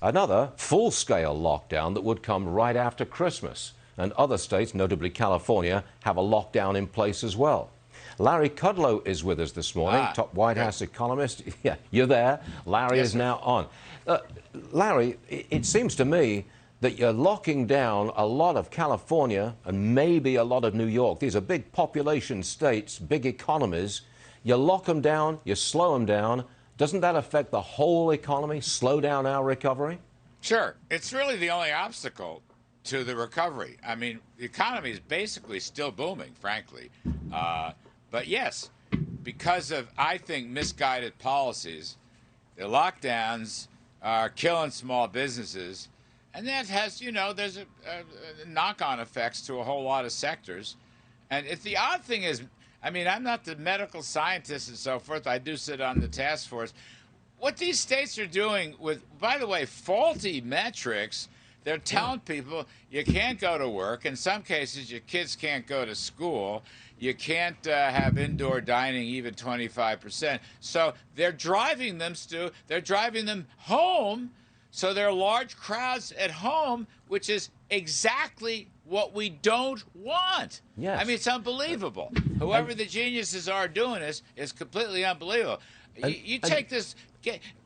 another full-scale lockdown that would come right after Christmas. And other states, notably California, have a lockdown in place as well. Larry Kudlow is with us this morning, top White House economist. Yeah, you're there. Larry is now on. Larry, it seems to me that you're locking down a lot of California and maybe a lot of New York. These are big population states, big economies. You lock them down, you slow them down. Doesn't that affect the whole economy, slow down our recovery? Sure. It's really the only obstacle to the recovery. I mean, the economy is basically still booming, frankly. But yes, because of, I think, misguided policies, the lockdowns are killing small businesses. And that has, there's a knock-on effects to a whole lot of sectors. And if the odd thing is, I mean, I'm not the medical scientist and so forth. I do sit on the task force. What these states are doing with, by the way, faulty metrics, they're telling people you can't go to work. In some cases, your kids can't go to school. You can't have indoor dining, even 25%. So they're driving them, Stu. They're driving them home. So there are large crowds at home, which is exactly what we don't want. Yes. I mean, it's unbelievable. Whoever the geniuses are doing this is completely unbelievable. You take this,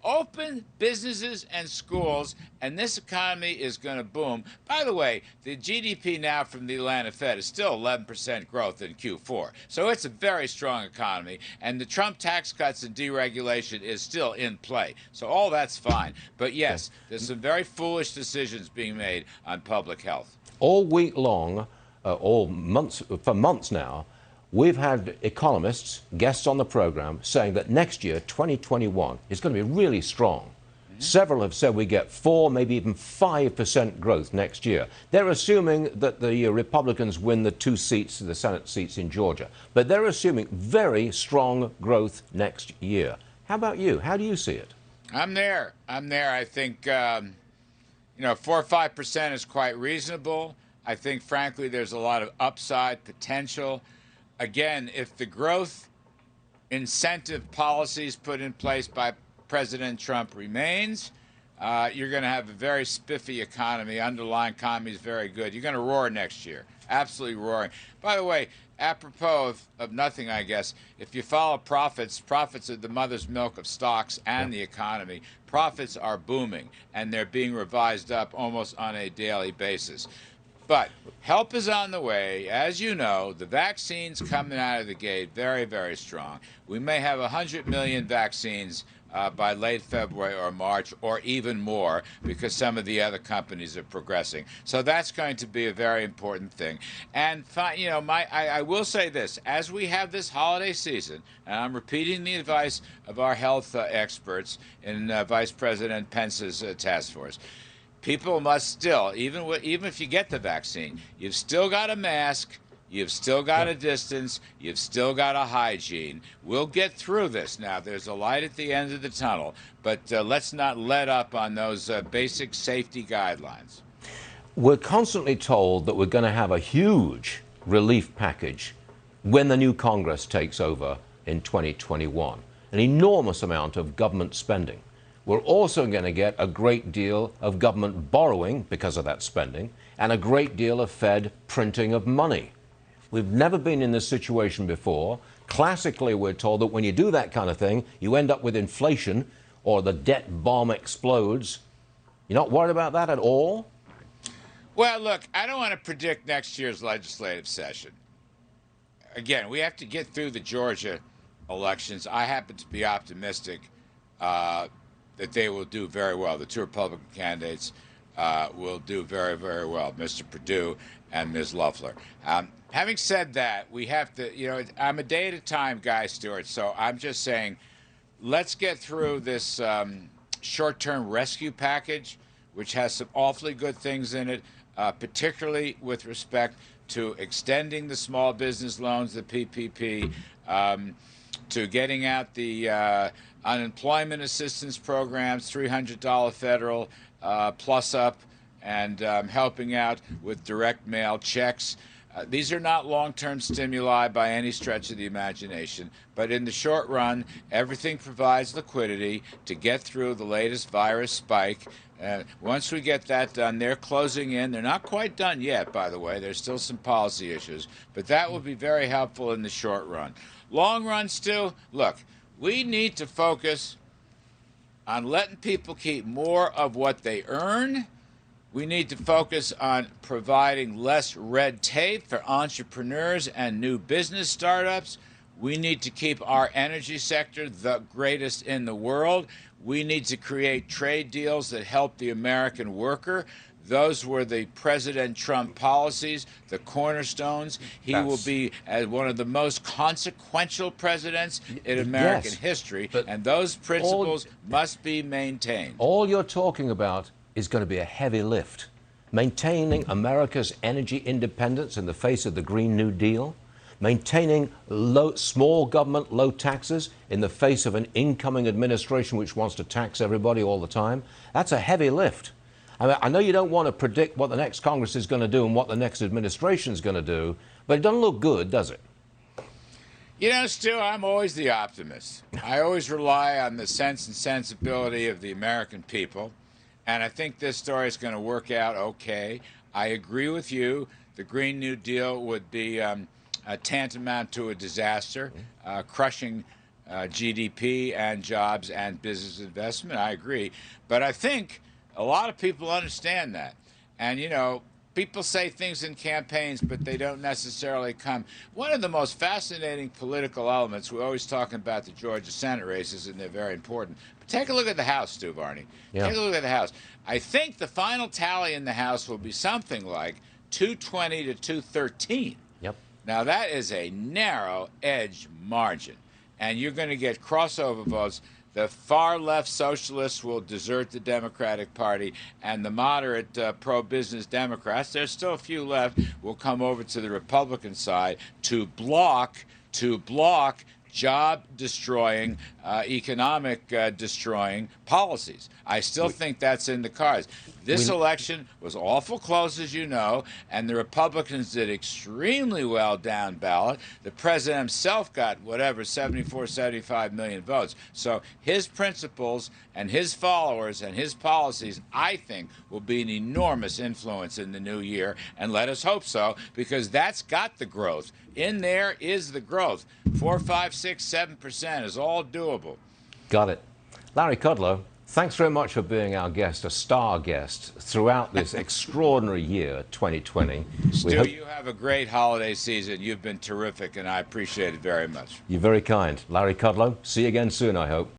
open businesses and schools, and this economy is going to boom. By the way, the GDP now from the Atlanta Fed is still 11% growth in Q4. So it's a very strong economy, and the Trump tax cuts and deregulation is still in play. So all that's fine. But yes, there's some very foolish decisions being made on public health. All week long, all months, for months now, we've had economists, guests on the program, saying that next year, 2021, is going to be really strong. Several have said we get 4, maybe even 5% growth next year. They're assuming that the Republicans win the 2 seats, the Senate seats in Georgia. But they're assuming very strong growth next year. How about you? How do you see it? I'm there. I think, 4 or 5% is quite reasonable. I think, frankly, there's a lot of upside potential. Again, if the growth incentive policies put in place by President Trump remains, you're going to have a very spiffy economy. Underlying economy is very good. You're going to roar next year. Absolutely roaring. By the way, apropos of nothing, I guess, if you follow profits are the mother's milk of stocks and the economy. Profits are booming, and they're being revised up almost on a daily basis. But help is on the way. As you know, the vaccines coming out of the gate, very, very strong. We may have 100 million vaccines by late February or March, or even more, because some of the other companies are progressing. So that's going to be a very important thing. And I will say this: as we have this holiday season, and I'm repeating the advice of our health experts in Vice President Pence's task force. People must still, even if you get the vaccine, you've still got a mask, you've still got a distance, you've still got a hygiene. We'll get through this. Now, there's a light at the end of the tunnel, but let's not let up on those basic safety guidelines. We're constantly told that we're going to have a huge relief package when the new Congress takes over in 2021. An enormous amount of government spending. We're also going to get a great deal of government borrowing because of that spending, and a great deal of Fed printing of money. We've never been in this situation before. Classically, we're told that when you do that kind of thing, you end up with inflation or the debt bomb explodes. You're not worried about that at all? Well, look, I don't want to predict next year's legislative session. Again, we have to get through the Georgia elections. I happen to be optimistic that they will do very well. The 2 Republican candidates will do very, very well, Mr. Perdue and Ms. Loeffler. Having said that, we have to, I'm a day at a time guy, Stuart, so I'm just saying, let's get through this short-term rescue package, which has some awfully good things in it, particularly with respect to extending the small business loans, the PPP, to getting out the unemployment assistance programs, $300 federal plus up, and helping out with direct mail checks. These are not long-term stimuli by any stretch of the imagination, but in the short run, everything provides liquidity to get through the latest virus spike. Once we get that done, they're closing in. They're not quite done yet, by the way. There's still some policy issues, but that will be very helpful in the short run. Long run, Stu, look, we need to focus on letting people keep more of what they earn. We need to focus on providing less red tape for entrepreneurs and new business startups. We need to keep our energy sector the greatest in the world. We need to create trade deals that help the American worker. Those were the President Trump policies, the cornerstones. He will be as one of the most consequential presidents in American history, and those principles must be maintained. All you're talking about is going to be a heavy lift. Maintaining America's energy independence in the face of the Green New Deal, maintaining small government, low taxes in the face of an incoming administration which wants to tax everybody all the time. That's a heavy lift. I mean, I know you don't want to predict what the next Congress is going to do and what the next administration is going to do, but it doesn't look good, does it? You know, Stu, I'm always the optimist. I always rely on the sense and sensibility of the American people. And I think this story is going to work out okay. I agree with you. The Green New Deal would be tantamount to a disaster, crushing GDP and jobs and business investment. I agree. But I think a lot of people understand that. And, you know, people say things in campaigns, but they don't necessarily come. One of the most fascinating political elements, we're always talking about the Georgia Senate races, and they're very important. But take a look at the House, Stu Varney. Yeah. Take a look at the House. I think the final tally in the House will be something like 220 to 213. Yep. Now, that is a narrow edge margin, and you're going to get crossover votes. The far-left socialists will desert the Democratic Party, and the moderate pro-business Democrats, there's still a few left, will come over to the Republican side to block job-destroying, economic-destroying policies. I still think that's in the cards. This election was awful close, as you know, and the Republicans did extremely well down ballot. The president himself got, 74, 75 million votes. So his principles and his followers and his policies, I think, will be an enormous influence in the new year. And let us hope so, because that's got the growth. In there is the growth. 4, 5, 6, 7% is all doable. Got it. Larry Kudlow, thanks very much for being our guest, a star guest, throughout this extraordinary year, 2020. Stu, you have a great holiday season. You've been terrific, and I appreciate it very much. You're very kind. Larry Kudlow, see you again soon, I hope.